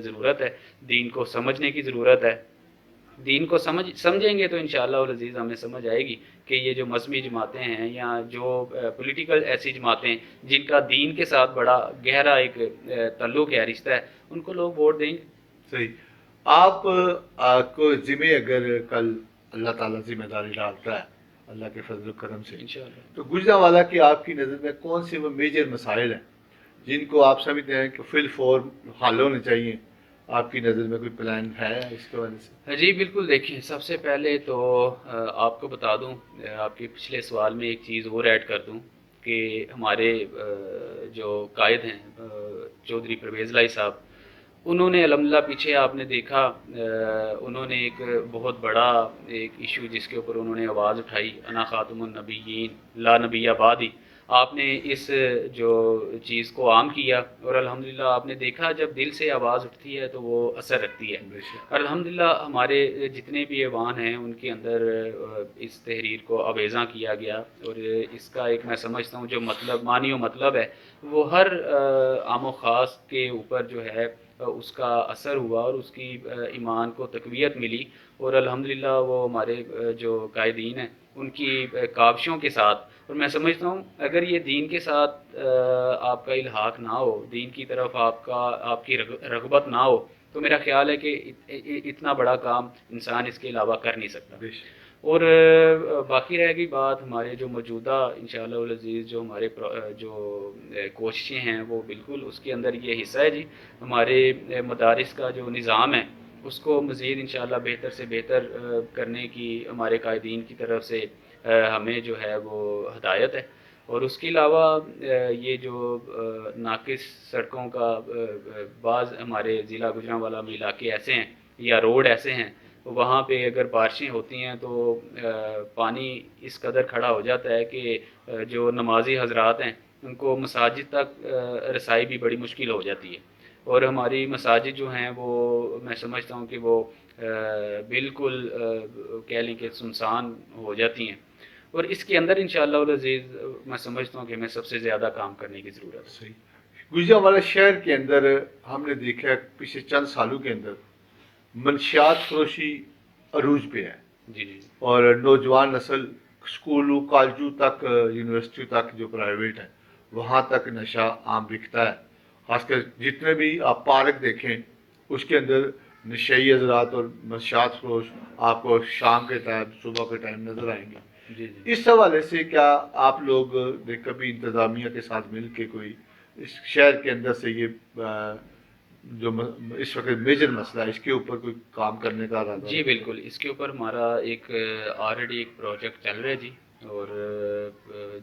ضرورت ہے، دین کو سمجھنے کی ضرورت ہے۔ دین کو سمجھیں گے تو انشاءاللہ العزیز ہمیں سمجھ آئے گی کہ یہ جو مذہبی جماعتیں ہیں یا جو پولیٹیکل ایسی جماعتیں جن کا دین کے ساتھ بڑا گہرا ایک تعلق ہے، رشتہ ہے، ان کو لوگ ووٹ دیں گے۔ صحیح۔ آپ کو ذمہ اگر کل اللہ تعالیٰ ذمہ داری ڈالتا ہے اللہ کے فضل و کرم سے، انشاءاللہ تو گجرانوالہ کی آپ کی نظر میں کون سے وہ میجر مسائل ہیں جن کو آپ سمجھتے ہیں کہ فل فور حل ہونے چاہیے؟ آپ کی نظر میں کوئی پلان ہے اس کے وجہ سے؟ جی بالکل، دیکھیں سب سے پہلے تو آپ کو بتا دوں، آپ کے پچھلے سوال میں ایک چیز اور ایڈ کر دوں کہ ہمارے جو قائد ہیں چودھری پرویز لائی صاحب، انہوں نے الحمدللہ پیچھے آپ نے دیکھا انہوں نے ایک بہت بڑا ایک ایشو جس کے اوپر انہوں نے آواز اٹھائی، انا خاتم النبیین لا نبی بعدی، آپ نے اس جو چیز کو عام کیا، اور الحمدللہ آپ نے دیکھا جب دل سے آواز اٹھتی ہے تو وہ اثر رکھتی ہے۔ بے شک، الحمدللہ ہمارے جتنے بھی ایوان ہیں ان کے اندر اس تحریر کو آویزاں کیا گیا، اور اس کا ایک میں سمجھتا ہوں جو مطلب معنی و مطلب ہے وہ ہر عام و خاص کے اوپر جو ہے اس کا اثر ہوا، اور اس کی ایمان کو تقویت ملی، اور الحمدللہ وہ ہمارے جو قائدین ہیں ان کی کاوشوں کے ساتھ، اور میں سمجھتا ہوں اگر یہ دین کے ساتھ آپ کا الحاق نہ ہو، دین کی طرف آپ کی رغبت نہ ہو، تو میرا خیال ہے کہ اتنا بڑا کام انسان اس کے علاوہ کر نہیں سکتا۔ بے شک، اور باقی رہ گئی بات ہمارے جو موجودہ انشاءاللہ العزیز جو ہمارے جو کوششیں ہیں وہ بالکل اس کے اندر یہ حصہ ہے جی، ہمارے مدارس کا جو نظام ہے اس کو مزید انشاءاللہ بہتر سے بہتر کرنے کی ہمارے قائدین کی طرف سے ہمیں جو ہے وہ ہدایت ہے، اور اس کے علاوہ یہ جو ناقص سڑکوں کا بعض ہمارے ضلع گوجرانوالہ میں علاقے ایسے ہیں یا روڈ ایسے ہیں وہاں پہ اگر بارشیں ہوتی ہیں تو پانی اس قدر کھڑا ہو جاتا ہے کہ جو نمازی حضرات ہیں ان کو مساجد تک رسائی بھی بڑی مشکل ہو جاتی ہے، اور ہماری مساجد جو ہیں وہ میں سمجھتا ہوں کہ وہ بالکل کہہ لیں کہ سنسان ہو جاتی ہیں، اور اس کے اندر انشاءاللہ العزیز میں سمجھتا ہوں کہ ہمیں سب سے زیادہ کام کرنے کی ضرورت ہے۔ صحیح۔ گجرانوالہ شہر کے اندر ہم نے دیکھا پچھلے چند سالوں کے اندر منشیات فروشی عروج پہ ہے، جی جی اور نوجوان نسل اسکولوں کالجوں تک یونیورسٹیوں تک جو پرائیویٹ ہیں وہاں تک نشہ عام بکتا ہے، خاص کر جتنے بھی آپ پارک دیکھیں اس کے اندر نشئی حضرات اور منشیات فروش آپ کو شام کے ٹائم صبح کے ٹائم نظر آئیں گے۔ جی جی اس حوالے سے کیا آپ لوگ نے کبھی انتظامیہ کے ساتھ مل کے کوئی اس شہر کے اندر سے یہ جو اس وقت میجر مسئلہ ہے اس کے اوپر کوئی کام کرنے کا ارادہ جی بالکل، اس کے اوپر ہمارا ایک آلریڈی ایک پروجیکٹ چل رہا ہے جی، اور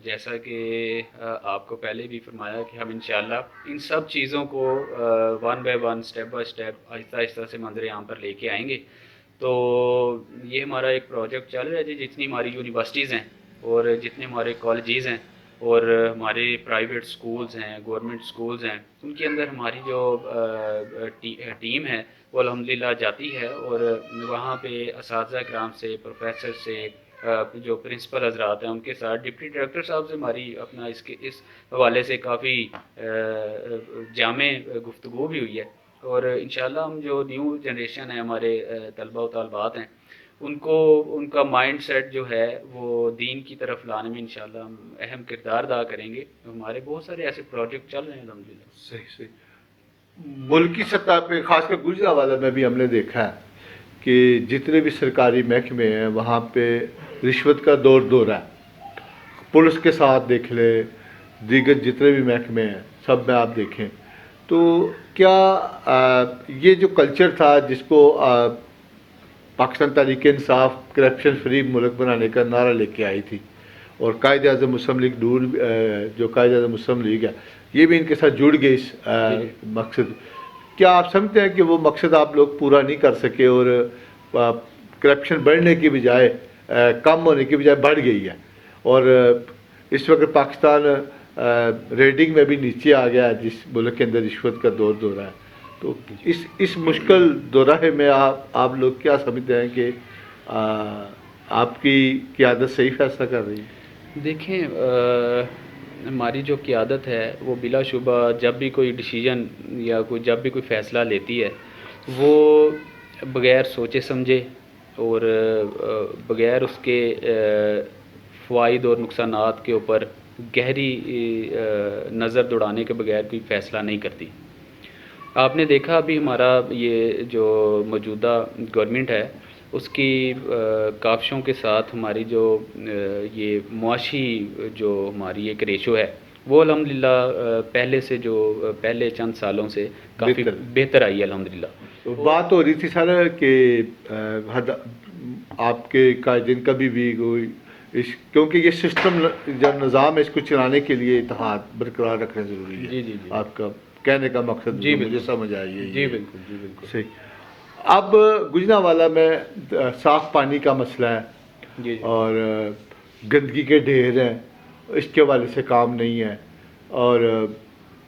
جیسا کہ آپ کو پہلے بھی فرمایا کہ ہم انشاءاللہ ان سب چیزوں کو one by one step by step آہستہ آہستہ سے منظر عام پر لے کے آئیں گے۔ تو یہ ہمارا ایک پروجیکٹ چل رہا ہے جی، جتنی ہماری یونیورسٹیز ہیں اور جتنے ہمارے کالجز ہیں اور ہمارے پرائیویٹ سکولز ہیں، گورنمنٹ سکولز ہیں، ان کے اندر ہماری جو ٹیم ہے وہ الحمدللہ جاتی ہے، اور وہاں پہ اساتذہ کرام سے، پروفیسر سے، جو پرنسپل حضرات ہیں ان کے ساتھ، ڈپٹی ڈائریکٹر صاحب سے ہماری اپنا اس حوالے سے کافی جامع گفتگو بھی ہوئی ہے، اور انشاءاللہ ہم جو نیو جنریشن ہے، ہمارے طلبہ و طالبات ہیں، ان کو ان کا مائنڈ سیٹ جو ہے وہ دین کی طرف لانے میں انشاءاللہ ہم اہم کردار ادا کریں گے. ہمارے بہت سارے ایسے پروجیکٹ چل رہے ہیں الحمدللہ. صحیح صحیح. ملکی سطح پہ خاص کر گجرانوالہ میں بھی ہم نے دیکھا ہے کہ جتنے بھی سرکاری محکمے ہیں وہاں پہ رشوت کا دور دورہ ہے. پولیس کے ساتھ دیکھ لے، دیگر جتنے بھی محکمے ہیں سب میں آپ دیکھیں تو کیا یہ جو کلچر تھا جس کو پاکستان تحریک انصاف کرپشن فری ملک بنانے کا نعرہ لے کے آئی تھی، اور قائد اعظم مسلم لیگ نون جو قائد اعظم مسلم لیگ ہے یہ بھی ان کے ساتھ جڑ گئی اس مقصد، کیا آپ سمجھتے ہیں کہ وہ مقصد آپ لوگ پورا نہیں کر سکے اور کرپشن بڑھنے کی بجائے کم ہونے کی بجائے بڑھ گئی ہے، اور اس وقت پاکستان ریٹنگ میں بھی نیچے آ گیا ہے جس ملک کے اندر رشوت کا دور دورہ ہے؟ تو اس مشکل دورہ میں آپ لوگ کیا سمجھتے ہیں کہ آپ کی قیادت صحیح فیصلہ کر رہی ہے؟ دیکھیں ہماری جو قیادت ہے وہ بلا شبہ جب بھی کوئی ڈیسیژن یا جب بھی کوئی فیصلہ لیتی ہے وہ بغیر سوچے سمجھے اور بغیر اس کے فوائد اور نقصانات کے اوپر گہری نظر دوڑانے کے بغیر کوئی فیصلہ نہیں کرتی. آپ نے دیکھا ابھی ہمارا یہ جو موجودہ گورنمنٹ ہے اس کی کاوشوں کے ساتھ ہماری جو یہ معاشی جو ہماری ایک ریشو ہے وہ الحمدللہ پہلے سے جو پہلے چند سالوں سے کافی بہتر آئی ہے الحمدللہ. بات ہو رہی تھی سر کہ آپ کے قائدین کبھی بھی کوئی کیونکہ یہ سسٹم جب نظام ہے اس کو چلانے کے لیے اتحاد برقرار رکھنا ضروری ہے. جی جی جی آپ کا کہنے کا مقصد جی مجھے سمجھ آئی ہے. جی بالکل جی بالکل صحیح. اب گجرانوالہ میں صاف پانی کا مسئلہ ہے جی اور گندگی کے ڈھیر ہیں، اس کے حوالے سے کام نہیں ہے، اور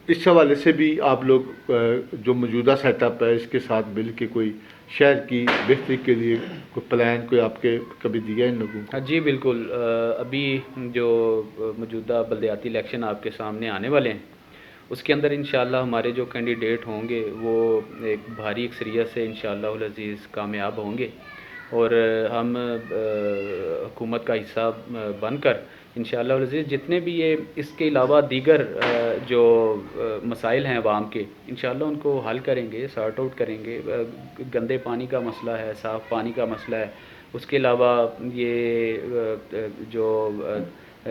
اس حوالے سے بھی آپ لوگ جو موجودہ سیٹ اپ ہے اس کے ساتھ مل کے کوئی شہر کی بہتری کے لیے کوئی پلان کوئی آپ کے کبھی دیا ہے ان لوگوں کو؟ جی بالکل. ابھی جو موجودہ بلدیاتی الیکشن آپ کے سامنے آنے والے ہیں اس کے اندر انشاءاللہ ہمارے جو کینڈیڈیٹ ہوں گے وہ ایک بھاری اکثریت سے انشاءاللہ العزیز کامیاب ہوں گے، اور ہم حکومت کا حصہ بن کر انشاءاللہ العزیز جتنے بھی یہ اس کے علاوہ دیگر جو مسائل ہیں عوام کے انشاءاللہ ان کو حل کریں گے، سارٹ آؤٹ کریں گے. گندے پانی کا مسئلہ ہے، صاف پانی کا مسئلہ ہے، اس کے علاوہ یہ جو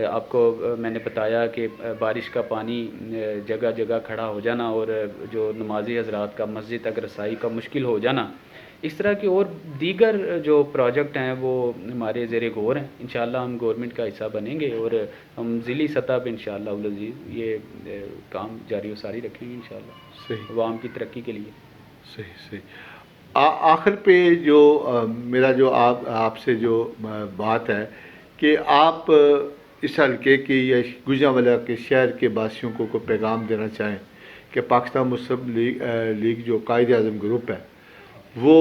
آپ کو میں نے بتایا کہ بارش کا پانی جگہ جگہ کھڑا ہو جانا اور جو نمازی حضرات کا مسجد تک رسائی کا مشکل ہو جانا، اس طرح کے اور دیگر جو پروجیکٹ ہیں وہ ہمارے زیر غور ہیں. انشاءاللہ ہم گورنمنٹ کا حصہ بنیں گے اور ہم ضلعی سطح پہ انشاءاللہ العزیز یہ کام جاری و ساری رکھیں گے انشاءاللہ صحیح. عوام کی ترقی کے لیے. صحیح صحیح. آخر پہ جو میرا جو آپ سے جو بات ہے کہ آپ اس حلقے کی یا گجرانوالہ کے شہر کے باسیوں کو کوئی پیغام دینا چاہیں کہ پاکستان مسلم لیگ جو قائد اعظم گروپ ہے وہ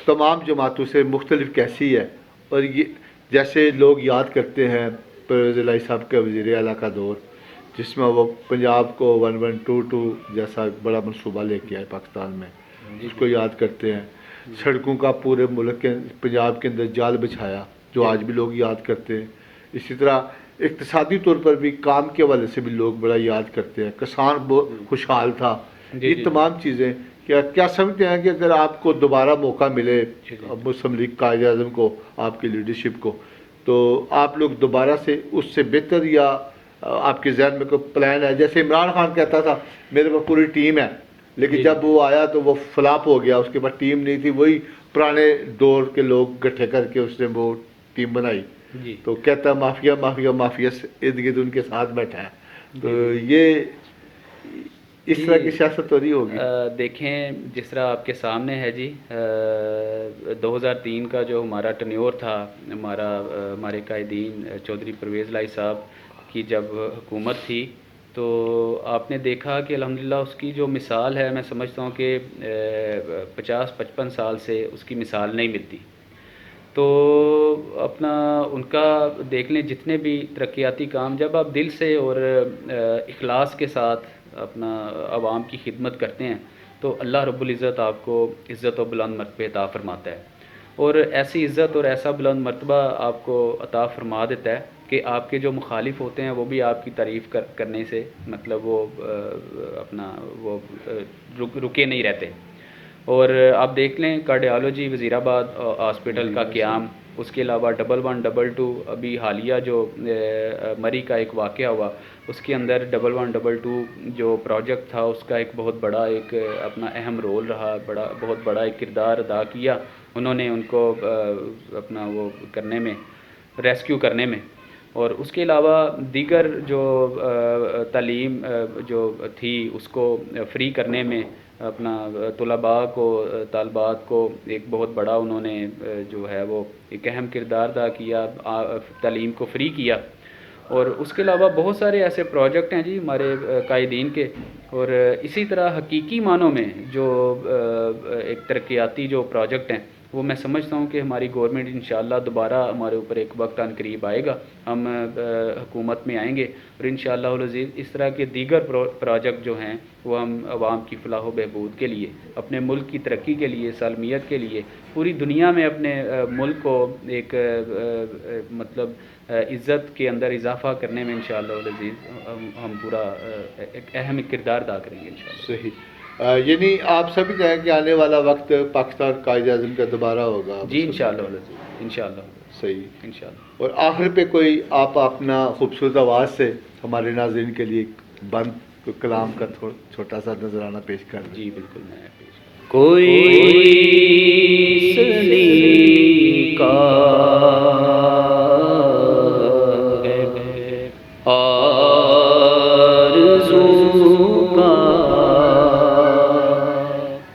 تمام جماعتوں سے مختلف کیسی ہے، اور یہ جیسے لوگ یاد کرتے ہیں پرویز الہی صاحب کا وزیر اعلیٰ کا دور جس میں وہ پنجاب کو 1122 جیسا بڑا منصوبہ لے کے آئے پاکستان میں، اس کو یاد کرتے ہیں. سڑکوں کا پورے ملک کے پنجاب کے اندر جال بچھایا جو آج بھی لوگ یاد کرتے ہیں. اسی طرح اقتصادی طور پر بھی کام کے حوالے سے بھی لوگ بڑا یاد کرتے ہیں. کسان بہت خوشحال تھا. یہ تمام چیزیں کیا سمجھتے ہیں کہ اگر آپ کو دوبارہ موقع ملے مسلم لیگ قائد اعظم کو، آپ کی لیڈرشپ کو، تو آپ لوگ دوبارہ سے اس سے بہتر یا آپ کے ذہن میں کوئی پلان ہے؟ جیسے عمران خان کہتا تھا میرے پاس پوری ٹیم ہے، لیکن جب وہ آیا تو وہ فلاپ ہو گیا، اس کے پاس ٹیم نہیں تھی، وہی پرانے دور کے لوگ گٹھے کر کے اس نے وہ ٹیم بنائی. تو کہتا مافیا مافیا مافیا ارد گرد ان کے ساتھ بیٹھا ہے. تو یہ اس طرح کی سیاست ہو رہی ہوگی؟ دیکھیں جس طرح آپ کے سامنے ہے جی، 2003 کا جو ہمارا ٹنیور تھا، ہمارے قائدین چودھری پرویز لائی صاحب کی جب حکومت تھی، تو آپ نے دیکھا کہ الحمدللہ اس کی جو مثال ہے، میں سمجھتا ہوں کہ 50-55 سال سے اس کی مثال نہیں ملتی. تو اپنا ان کا دیکھ لیں جتنے بھی ترقیاتی کام، جب آپ دل سے اور اخلاص کے ساتھ اپنا عوام کی خدمت کرتے ہیں تو اللہ رب العزت آپ کو عزت و بلند مرتبہ عطا فرماتا ہے، اور ایسی عزت اور ایسا بلند مرتبہ آپ کو عطا فرما دیتا ہے کہ آپ کے جو مخالف ہوتے ہیں وہ بھی آپ کی تعریف کرنے سے مطلب وہ اپنا وہ رکے نہیں رہتے. اور آپ دیکھ لیں کارڈیالوجی وزیر آباد ہاسپٹل کا قیام، اس کے علاوہ 1122 ابھی حالیہ جو مری کا ایک واقعہ ہوا، اس کے اندر 1122 جو پروجیکٹ تھا اس کا ایک بہت بڑا ایک اپنا اہم رول رہا، بہت بڑا ایک کردار ادا کیا انہوں نے ان کو اپنا وہ کرنے میں، ریسکیو کرنے میں. اور اس کے علاوہ دیگر جو تعلیم جو تھی اس کو فری کرنے میں اپنا طلباء کو، طالبات کو ایک بہت بڑا انہوں نے جو ہے وہ ایک اہم کردار ادا کیا، تعلیم کو فری کیا. اور اس کے علاوہ بہت سارے ایسے پروجیکٹ ہیں جی ہمارے قائدین کے. اور اسی طرح حقیقی معنوں میں جو ایک ترقیاتی جو پروجیکٹ ہیں وہ میں سمجھتا ہوں کہ ہماری گورنمنٹ انشاءاللہ دوبارہ ہمارے اوپر ایک وقت عن قریب آئے گا، ہم حکومت میں آئیں گے، اور انشاءاللہ العزیز اس طرح کے دیگر پروجیکٹ جو ہیں وہ ہم عوام کی فلاح و بہبود کے لیے، اپنے ملک کی ترقی کے لیے، سالمیت کے لیے، پوری دنیا میں اپنے ملک کو ایک مطلب عزت کے اندر اضافہ کرنے میں انشاءاللہ العزیز ہم پورا ایک اہم کردار ادا کریں گے انشاءاللہ. صحیح. یعنی آپ سبھی کہیں کہ آنے والا وقت پاکستان قائد اعظم کا دوبارہ ہوگا؟ جی انشاءاللہ العزیز، انشاءاللہ. صحیح. انشاءاللہ. اور آخر پہ کوئی آپ اپنا خوبصورت آواز سے ہمارے ناظرین کے لیے بند کلام کا چھوٹا سا نذرانہ پیش کر دیں. جی بالکل میں پیش کروں. کوئی سلی کا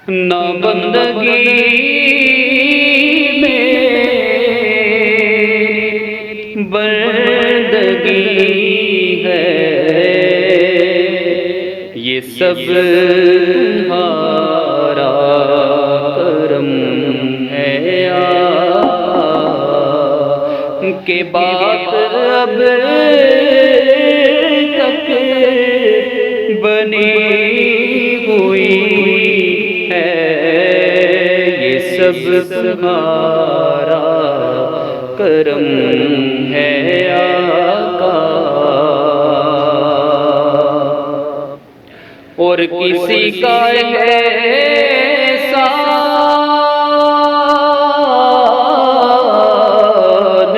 نہ بندگی میں بندگی ہے، یہ سب تمہارا کرم ہے کہ بات اب تک بنی ہوئی سب تمہارا کرم ہے آقا. اور کسی کا احسان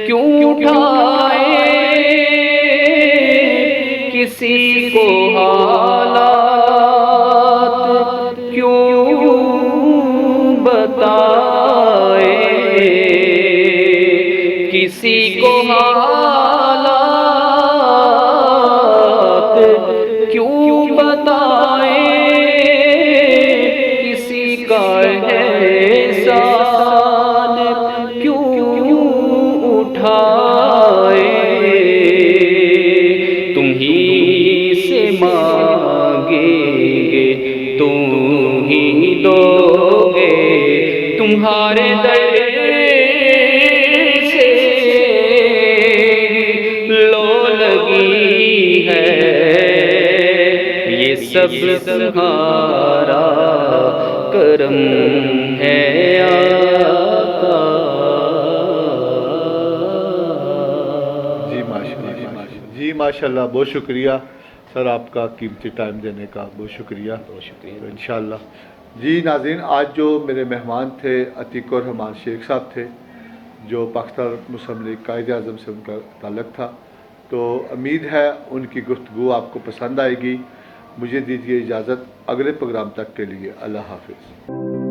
کیوں اٹھائے، کسی کو حالات کیوں بتائے، کسی کو حالات کیوں بتائے، کسی کا احسان کیوں اٹھائے. تم ہی سے مانگیں گے تم ہی دو گے، تمہارے در سے لو لگی ہے، یہ سب تمہارا کرم ہے آقا. جی ماشاءاللہ، بہت شکریہ سر آپ کا قیمتی ٹائم دینے کا، بہت شکریہ. بہت شکریہ. انشاءاللہ. جی ناظرین، آج جو میرے مہمان تھے عتیق الرحمان شیخ صاحب تھے، جو پاکستان مسلم لیگ قائد اعظم سے ان کا تعلق تھا. تو امید ہے ان کی گفتگو آپ کو پسند آئے گی. مجھے دیجیے اجازت، اگلے پروگرام تک کے لیے اللہ حافظ.